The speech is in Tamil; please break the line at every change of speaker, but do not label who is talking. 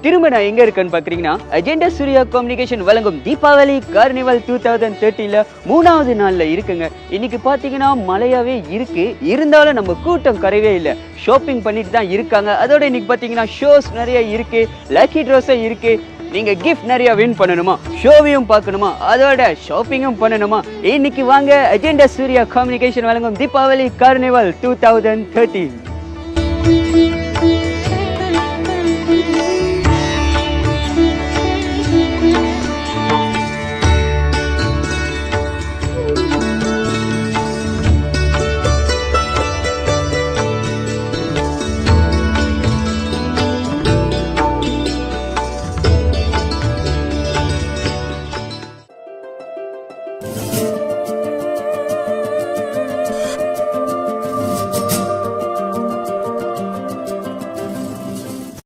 திரும்ப நான் எங்க இருக்கேன்னு பாக்குறீங்கன்னா அஜெண்டா சூர்யா கம்யூனிகேஷன் வழங்கும் தீபாவளி கார்னிவல் 2030ல 3வது நாள்ல இருக்குங்க. இன்னைக்கு பாத்தீங்கன்னா மழையாவே இருக்கு, இருந்தாலும் நம்ம கூட்டம் குறையவே இல்லை. ஷாப்பிங் பண்ணிட்டு தான் இருக்காங்க. அதோட இன்னைக்கு பாத்தீங்கன்னா ஷோஸ் நிறைய இருக்கு, லக்கி ட்ராஸும் இருக்கு. நீங்க கிஃப்ட் நிறைய வின் பண்ணணுமா, ஷோவையும் பார்க்கணுமா, அதோட ஷாப்பிங்கும் பண்ணணுமா, இன்னைக்கு வாங்க அஜெண்டா சூர்யா கம்யூனிகேஷன் வழங்கும் தீபாவளி கார்னிவல் 2030.